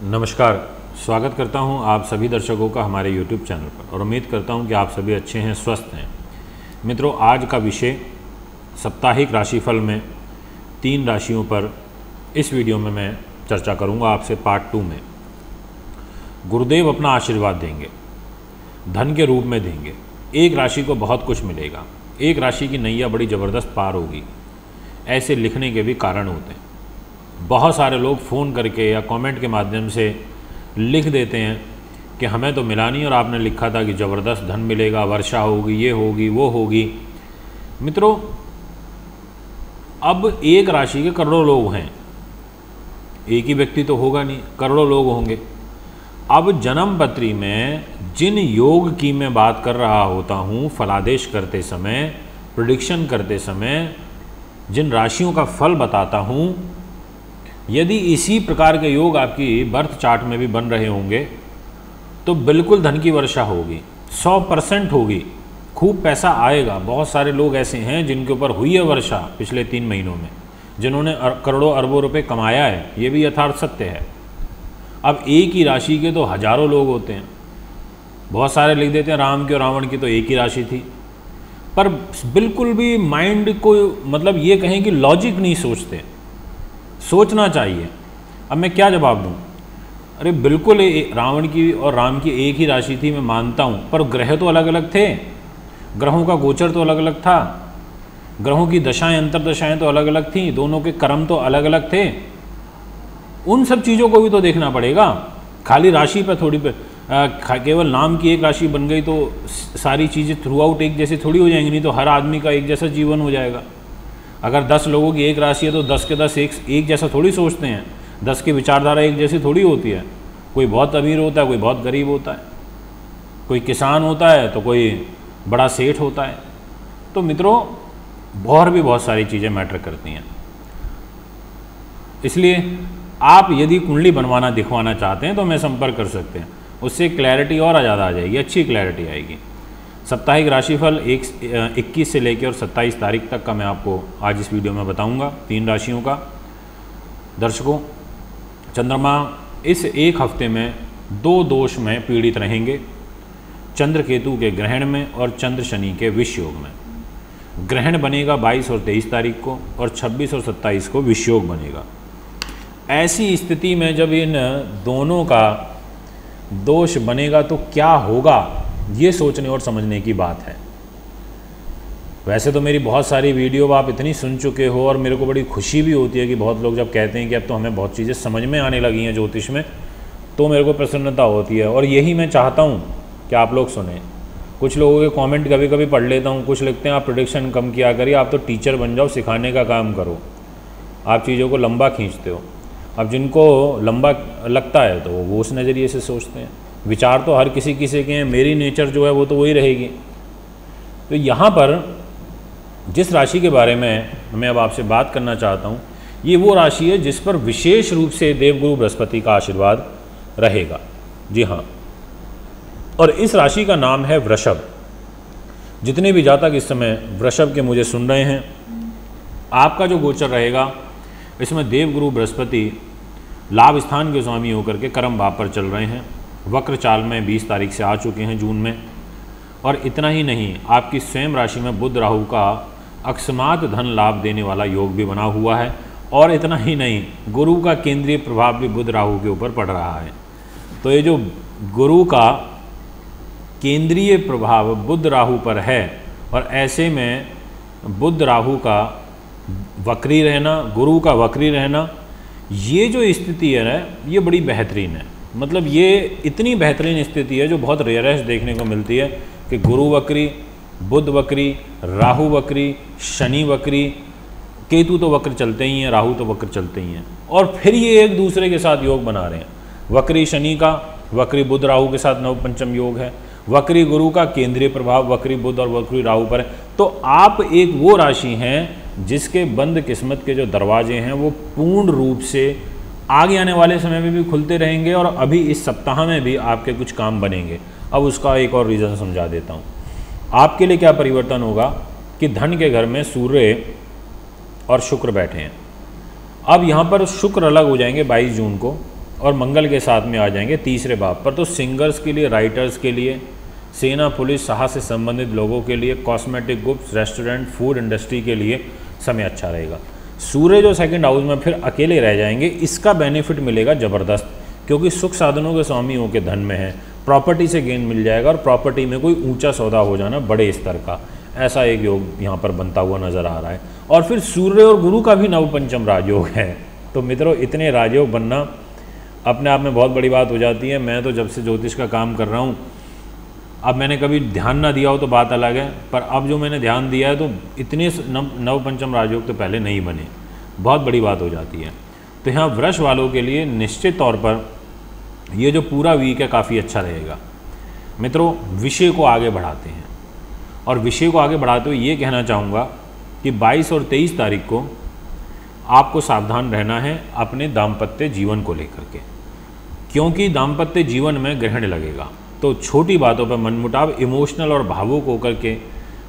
नमस्कार। स्वागत करता हूं आप सभी दर्शकों का हमारे YouTube चैनल पर और उम्मीद करता हूं कि आप सभी अच्छे हैं, स्वस्थ हैं। मित्रों, आज का विषय साप्ताहिक राशिफल में 3 राशियों पर इस वीडियो में मैं चर्चा करूंगा आपसे पार्ट 2 में। गुरुदेव अपना आशीर्वाद देंगे, धन के रूप में देंगे। एक राशि को बहुत कुछ मिलेगा, एक राशि की नैया बड़ी ज़बरदस्त पार होगी। ऐसे लिखने के भी कारण होते हैं। बहुत सारे लोग फ़ोन करके या कमेंट के माध्यम से लिख देते हैं कि हमें तो मिला नहीं और आपने लिखा था कि ज़बरदस्त धन मिलेगा, वर्षा होगी, ये होगी, वो होगी। मित्रों, अब एक राशि के करोड़ों लोग हैं, एक ही व्यक्ति तो होगा नहीं, करोड़ों लोग होंगे। अब जन्म पत्री में जिन योग की मैं बात कर रहा होता हूँ, फलादेश करते समय, प्रेडिक्शन करते समय जिन राशियों का फल बताता हूँ, यदि इसी प्रकार के योग आपकी बर्थ चार्ट में भी बन रहे होंगे तो बिल्कुल धन की वर्षा होगी, 100% होगी, खूब पैसा आएगा। बहुत सारे लोग ऐसे हैं जिनके ऊपर हुई है वर्षा पिछले 3 महीनों में, जिन्होंने करोड़ों अरबों रुपए कमाया है। ये भी यथार्थ सत्य है। अब एक ही राशि के तो हजारों लोग होते हैं। बहुत सारे लिख देते हैं राम की और रावण की तो एक ही राशि थी, पर बिल्कुल भी माइंड को मतलब ये कहें कि लॉजिक नहीं सोचते। सोचना चाहिए। अब मैं क्या जवाब दूं? अरे बिल्कुल रावण की और राम की एक ही राशि थी, मैं मानता हूं, पर ग्रह तो अलग अलग थे, ग्रहों का गोचर तो अलग अलग था, ग्रहों की दशाएं अंतरदशाएं तो अलग अलग थीं, दोनों के कर्म तो अलग अलग थे। उन सब चीज़ों को भी तो देखना पड़ेगा। खाली राशि पर थोड़ी केवल नाम की एक राशि बन गई तो सारी चीज़ें थ्रू आउट एक जैसी थोड़ी हो जाएंगी। नहीं तो हर आदमी का एक जैसा जीवन हो जाएगा। अगर 10 लोगों की एक राशि है तो 10 के 10 एक जैसा थोड़ी सोचते हैं। 10 की विचारधारा एक जैसी थोड़ी होती है। कोई बहुत अमीर होता है, कोई बहुत गरीब होता है, कोई किसान होता है तो कोई बड़ा सेठ होता है। तो मित्रों, और भी बहुत सारी चीज़ें मैटर करती हैं। इसलिए आप यदि कुंडली बनवाना दिखवाना चाहते हैं तो हमें संपर्क कर सकते हैं। उससे क्लैरिटी और ज़्यादा आ जाएगी, अच्छी क्लैरिटी आएगी। साप्ताहिक राशिफल 21 से लेकर और 27 तारीख तक का मैं आपको आज इस वीडियो में बताऊंगा, 3 राशियों का। दर्शकों, चंद्रमा इस एक हफ्ते में 2 दोष में पीड़ित रहेंगे, चंद्र केतु के ग्रहण में और चंद्र शनि के विष योग में। ग्रहण बनेगा 22 और 23 तारीख को और 26 और 27 को विष योग बनेगा। ऐसी स्थिति में जब इन दोनों का दोष बनेगा तो क्या होगा, ये सोचने और समझने की बात है। वैसे तो मेरी बहुत सारी वीडियो आप इतनी सुन चुके हो और मेरे को बड़ी खुशी भी होती है कि बहुत लोग जब कहते हैं कि अब तो हमें बहुत चीज़ें समझ में आने लगी हैं ज्योतिष में, तो मेरे को प्रसन्नता होती है। और यही मैं चाहता हूँ कि आप लोग सुने। कुछ लोगों के कमेंट कभी कभी पढ़ लेता हूँ, कुछ लिखते हैं आप प्रेडिक्शन कम किया करिए, आप तो टीचर बन जाओ, सिखाने का काम करो, आप चीज़ों को लंबा खींचते हो। अब जिनको लंबा लगता है तो वो उस नज़रिए से सोचते हैं। विचार तो हर किसी के हैं, मेरी नेचर जो है वो तो वही रहेगी। तो यहाँ पर जिस राशि के बारे में मैं अब आपसे बात करना चाहता हूँ, ये वो राशि है जिस पर विशेष रूप से देवगुरु बृहस्पति का आशीर्वाद रहेगा। जी हाँ, और इस राशि का नाम है वृषभ। जितने भी जातक इस समय वृषभ के मुझे सुन रहे हैं, आपका जो गोचर रहेगा इसमें देवगुरु बृहस्पति लाभ स्थान के स्वामी होकर के कर्म भाव पर चल रहे हैं। वक्र चाल में 20 तारीख से आ चुके हैं जून में। और इतना ही नहीं, आपकी स्वयं राशि में बुध राहु का अकस्मात धन लाभ देने वाला योग भी बना हुआ है। और इतना ही नहीं, गुरु का केंद्रीय प्रभाव भी बुध राहु के ऊपर पड़ रहा है। तो ये जो गुरु का केंद्रीय प्रभाव बुध राहु पर है, और ऐसे में बुध राहु का वक्री रहना, गुरु का वक्री रहना, ये जो स्थिति है ना, ये बड़ी बेहतरीन है। मतलब ये इतनी बेहतरीन स्थिति है जो बहुत रेयरेस्ट देखने को मिलती है कि गुरु वक्री, बुध वक्री, राहु वक्री, शनि वक्री, केतु तो वक्र चलते ही हैं, राहु तो वक्र चलते ही हैं, और फिर ये एक दूसरे के साथ योग बना रहे हैं। वक्री शनि का वक्री बुध राहु के साथ नव पंचम योग है, वक्री गुरु का केंद्रीय प्रभाव वक्री बुध और वक्री राहु पर है। तो आप एक वो राशि हैं जिसके बंद किस्मत के जो दरवाजे हैं वो पूर्ण रूप से आगे आने वाले समय में भी खुलते रहेंगे, और अभी इस सप्ताह में भी आपके कुछ काम बनेंगे। अब उसका एक और रीज़न समझा देता हूँ। आपके लिए क्या परिवर्तन होगा कि धन के घर में सूर्य और शुक्र बैठे हैं। अब यहाँ पर शुक्र अलग हो जाएंगे 22 जून को, और मंगल के साथ में आ जाएंगे तीसरे भाव पर। तो सिंगर्स के लिए, राइटर्स के लिए, सेना, पुलिस, साहस से संबंधित लोगों के लिए, cosmetic, goods, restaurant, food industry के लिए समय अच्छा रहेगा। सूर्य जो सेकंड हाउस में फिर अकेले रह जाएंगे, इसका बेनिफिट मिलेगा ज़बरदस्त, क्योंकि सुख साधनों के स्वामी हो के धन में है, प्रॉपर्टी से गेन मिल जाएगा और प्रॉपर्टी में कोई ऊंचा सौदा हो जाना बड़े स्तर का, ऐसा एक योग यहाँ पर बनता हुआ नजर आ रहा है। और फिर सूर्य और गुरु का भी नवपंचम राजयोग है। तो मित्रों, इतने राजयोग बनना अपने आप में बहुत बड़ी बात हो जाती है। मैं तो जब से ज्योतिष का काम कर रहा हूँ, अब मैंने कभी ध्यान ना दिया हो तो बात अलग है, पर अब जो मैंने ध्यान दिया है तो इतने नवपंचम राजयोग तो पहले नहीं बने, बहुत बड़ी बात हो जाती है। तो यहाँ वृष वालों के लिए निश्चित तौर पर ये जो पूरा वीक है काफ़ी अच्छा रहेगा। मित्रों, विषय को आगे बढ़ाते हैं, और विषय को आगे बढ़ाते हुए ये कहना चाहूँगा कि 22 और 23 तारीख को आपको सावधान रहना है अपने दाम्पत्य जीवन को लेकर के, क्योंकि दाम्पत्य जीवन में ग्रहण लगेगा। तो छोटी बातों पर मनमुटाव, इमोशनल और भावुक होकर के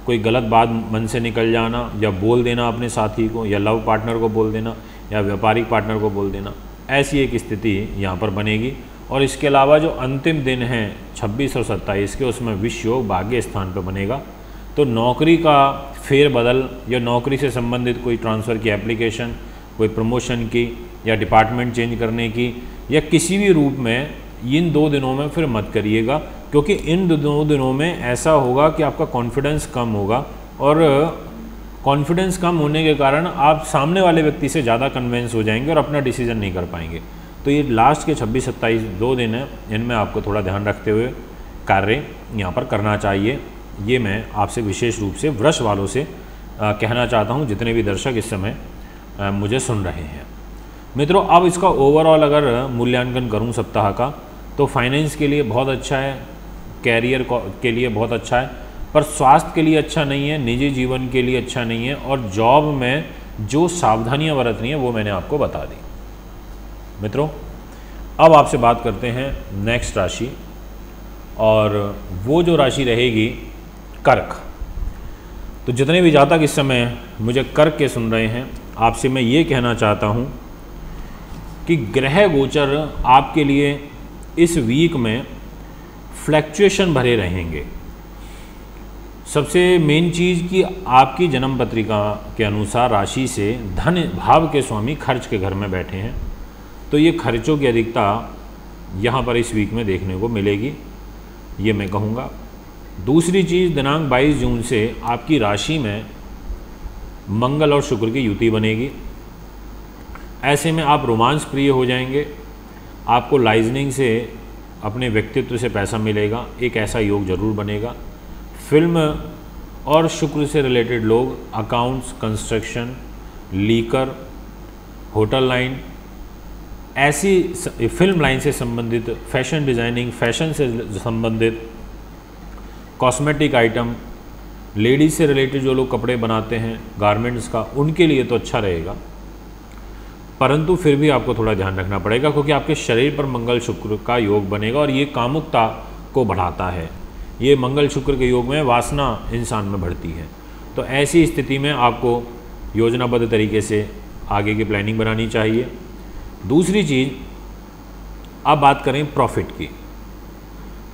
कोई गलत बात मन से निकल जाना या बोल देना अपने साथी को, या लव पार्टनर को बोल देना, या व्यापारिक पार्टनर को बोल देना, ऐसी एक स्थिति यहाँ पर बनेगी। और इसके अलावा जो अंतिम दिन हैं 26 और 27 के, उसमें विष योग भाग्य स्थान पर बनेगा। तो नौकरी का फेरबदल या नौकरी से संबंधित कोई ट्रांसफ़र की एप्लीकेशन, कोई प्रमोशन की, या डिपार्टमेंट चेंज करने की, या किसी भी रूप में इन 2 दिनों में फिर मत करिएगा, क्योंकि इन 2 दिनों में ऐसा होगा कि आपका कॉन्फिडेंस कम होगा, और कॉन्फिडेंस कम होने के कारण आप सामने वाले व्यक्ति से ज़्यादा कन्विंस हो जाएंगे और अपना डिसीजन नहीं कर पाएंगे। तो ये लास्ट के 26-27 2 दिन हैं, इनमें आपको थोड़ा ध्यान रखते हुए कार्य यहाँ पर करना चाहिए। ये मैं आपसे विशेष रूप से वृष वालों से कहना चाहता हूँ, जितने भी दर्शक इस समय मुझे सुन रहे हैं। मित्रों, अब इसका ओवरऑल अगर मूल्यांकन करूँ सप्ताह का, तो फाइनेंस के लिए बहुत अच्छा है, कैरियर के लिए बहुत अच्छा है, पर स्वास्थ्य के लिए अच्छा नहीं है, निजी जीवन के लिए अच्छा नहीं है, और जॉब में जो सावधानियां बरतनी है वो मैंने आपको बता दी। मित्रों, अब आपसे बात करते हैं नेक्स्ट राशि, और वो जो राशि रहेगी कर्क। तो जितने भी जातक इस समय मुझे कर्क के सुन रहे हैं, आपसे मैं ये कहना चाहता हूँ कि ग्रह गोचर आपके लिए इस वीक में फ्लैक्चुएशन भरे रहेंगे। सबसे मेन चीज़ कि आपकी जन्म पत्रिका के अनुसार राशि से धन भाव के स्वामी खर्च के घर में बैठे हैं, तो ये खर्चों की अधिकता यहाँ पर इस वीक में देखने को मिलेगी, ये मैं कहूँगा। दूसरी चीज़, दिनांक 22 जून से आपकी राशि में मंगल और शुक्र की युति बनेगी। ऐसे में आप रोमांस प्रिय हो जाएंगे, आपको लाइजनिंग से अपने व्यक्तित्व से पैसा मिलेगा, एक ऐसा योग जरूर बनेगा। फिल्म और शुक्र से रिलेटेड लोग accounts, construction, liquor, hotel line, ऐसी फिल्म लाइन से संबंधित, फैशन डिज़ाइनिंग, फैशन से संबंधित, कॉस्मेटिक आइटम, लेडीज से रिलेटेड जो लोग कपड़े बनाते हैं गारमेंट्स का, उनके लिए तो अच्छा रहेगा। परंतु फिर भी आपको थोड़ा ध्यान रखना पड़ेगा, क्योंकि आपके शरीर पर मंगल शुक्र का योग बनेगा और ये कामुकता को बढ़ाता है। ये मंगल शुक्र के योग में वासना इंसान में बढ़ती है। तो ऐसी स्थिति में आपको योजनाबद्ध तरीके से आगे की प्लानिंग बनानी चाहिए। दूसरी चीज़, अब बात करें प्रॉफिट की,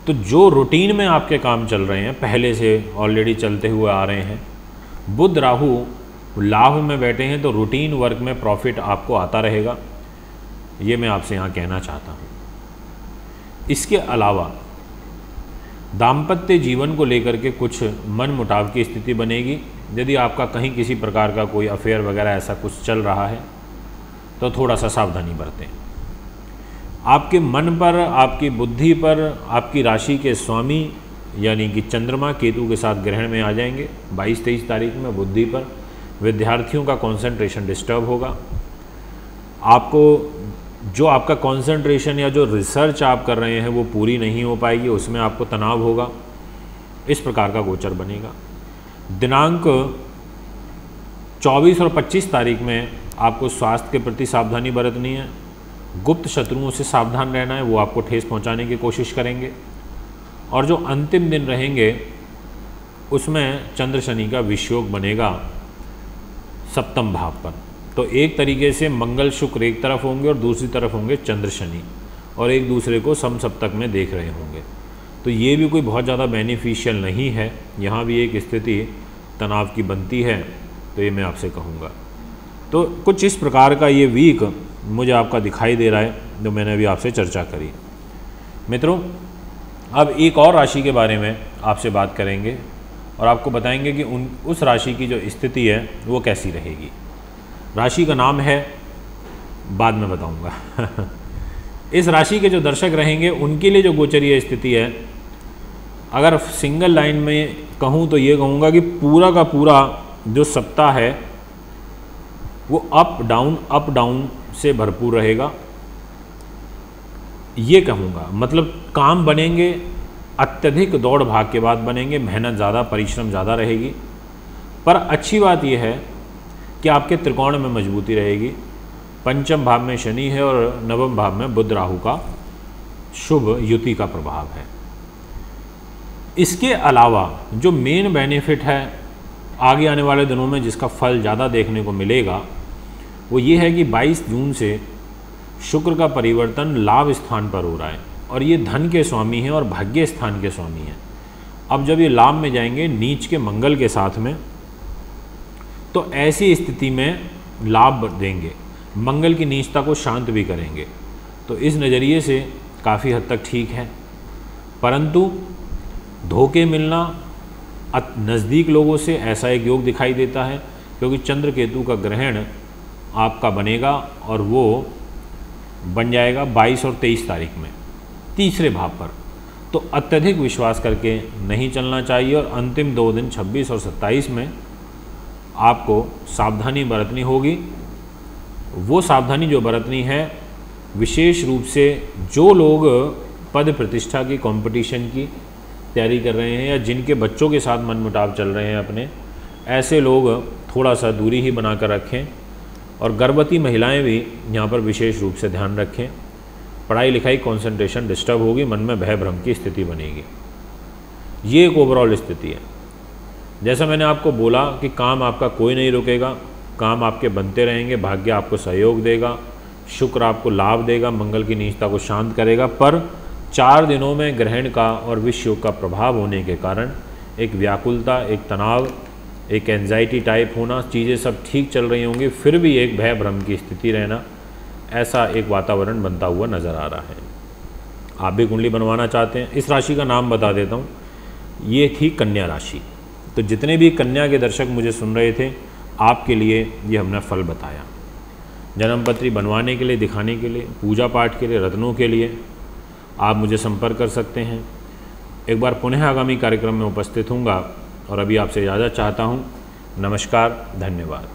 तो जो रूटीन में आपके काम चल रहे हैं, पहले से ऑलरेडी चलते हुए आ रहे हैं, बुध राहु लाभ में बैठे हैं, तो रूटीन वर्क में प्रॉफिट आपको आता रहेगा, ये मैं आपसे यहाँ कहना चाहता हूँ। इसके अलावा दाम्पत्य जीवन को लेकर के कुछ मन मुटाव की स्थिति बनेगी। यदि आपका कहीं किसी प्रकार का कोई अफेयर वगैरह ऐसा कुछ चल रहा है तो थोड़ा सा सावधानी बरतें। आपके मन पर, आपकी बुद्धि पर, आपकी राशि के स्वामी यानी कि चंद्रमा केतु के साथ ग्रहण में आ जाएंगे 22-23 तारीख में। बुद्धि पर विद्यार्थियों का कंसंट्रेशन डिस्टर्ब होगा। आपको जो आपका कंसंट्रेशन या जो रिसर्च आप कर रहे हैं वो पूरी नहीं हो पाएगी, उसमें आपको तनाव होगा। इस प्रकार का गोचर बनेगा। दिनांक 24 और 25 तारीख में आपको स्वास्थ्य के प्रति सावधानी बरतनी है। गुप्त शत्रुओं से सावधान रहना है, वो आपको ठेस पहुंचाने की कोशिश करेंगे। और जो अंतिम दिन रहेंगे उसमें चंद्र शनि का विषयोग बनेगा 7वें भाव पर। तो एक तरीके से मंगल शुक्र एक तरफ होंगे और दूसरी तरफ होंगे चंद्र शनि। और एक दूसरे को समसप्तक में देख रहे होंगे। तो ये भी कोई बहुत ज़्यादा बेनिफिशियल नहीं है। यहाँ भी एक स्थिति तनाव की बनती है, तो ये मैं आपसे कहूँगा। तो कुछ इस प्रकार का ये वीक मुझे आपका दिखाई दे रहा है, जो मैंने अभी आपसे चर्चा करी। मित्रों, अब एक और राशि के बारे में आपसे बात करेंगे और आपको बताएंगे कि उस राशि की जो स्थिति है वो कैसी रहेगी। राशि का नाम है, बाद में बताऊंगा। इस राशि के जो दर्शक रहेंगे उनके लिए जो गोचरीय स्थिति है, अगर सिंगल लाइन में कहूँ तो ये कहूँगा कि पूरा का पूरा जो सप्ताह है वो अप डाउन से भरपूर रहेगा। ये कहूँगा, मतलब काम बनेंगे, अत्यधिक दौड़ भाग के बाद बनेंगे, मेहनत ज़्यादा, परिश्रम ज़्यादा रहेगी। पर अच्छी बात यह है कि आपके त्रिकोण में मजबूती रहेगी। पंचम भाव में शनि है और नवम भाव में बुध राहु का शुभ युति का प्रभाव है। इसके अलावा जो मेन बेनिफिट है आगे आने वाले दिनों में, जिसका फल ज़्यादा देखने को मिलेगा, वो ये है कि 22 जून से शुक्र का परिवर्तन लाभ स्थान पर हो रहा है और ये धन के स्वामी हैं और भाग्य स्थान के स्वामी हैं। अब जब ये लाभ में जाएंगे नीच के मंगल के साथ में, तो ऐसी स्थिति में लाभ देंगे, मंगल की नीचता को शांत भी करेंगे। तो इस नज़रिए से काफ़ी हद तक ठीक है। परंतु धोखे मिलना नज़दीक लोगों से, ऐसा एक योग दिखाई देता है, क्योंकि चंद्र केतु का ग्रहण आपका बनेगा और वो बन जाएगा 22 और 23 तारीख में तीसरे भाव पर। तो अत्यधिक विश्वास करके नहीं चलना चाहिए और अंतिम 2 दिन 26 और 27 में आपको सावधानी बरतनी होगी। वो सावधानी जो बरतनी है, विशेष रूप से जो लोग पद प्रतिष्ठा की, कंपटीशन की तैयारी कर रहे हैं या जिनके बच्चों के साथ मनमुटाव चल रहे हैं अपने, ऐसे लोग थोड़ा सा दूरी ही बनाकर रखें। और गर्भवती महिलाएं भी यहाँ पर विशेष रूप से ध्यान रखें। पढ़ाई लिखाई कंसंट्रेशन डिस्टर्ब होगी, मन में भय भ्रम की स्थिति बनेगी। ये एक ओवरऑल स्थिति है। जैसा मैंने आपको बोला कि काम आपका कोई नहीं रुकेगा, काम आपके बनते रहेंगे, भाग्य आपको सहयोग देगा, शुक्र आपको लाभ देगा, मंगल की नीचता को शांत करेगा। पर 4 दिनों में ग्रहण का और विश्व योग का प्रभाव होने के कारण एक व्याकुलता, एक तनाव, एक एंजाइटी टाइप होना, चीज़ें सब ठीक चल रही होंगी फिर भी एक भय भ्रम की स्थिति रहना, ऐसा एक वातावरण बनता हुआ नज़र आ रहा है। आप भी कुंडली बनवाना चाहते हैं, इस राशि का नाम बता देता हूँ, ये थी कन्या राशि। तो जितने भी कन्या के दर्शक मुझे सुन रहे थे, आपके लिए ये हमने फल बताया। जन्मपत्री बनवाने के लिए, दिखाने के लिए, पूजा पाठ के लिए, रत्नों के लिए आप मुझे संपर्क कर सकते हैं। एक बार पुनः आगामी कार्यक्रम में उपस्थित हूँगा और अभी आपसे इजाज़त चाहता हूँ। नमस्कार, धन्यवाद।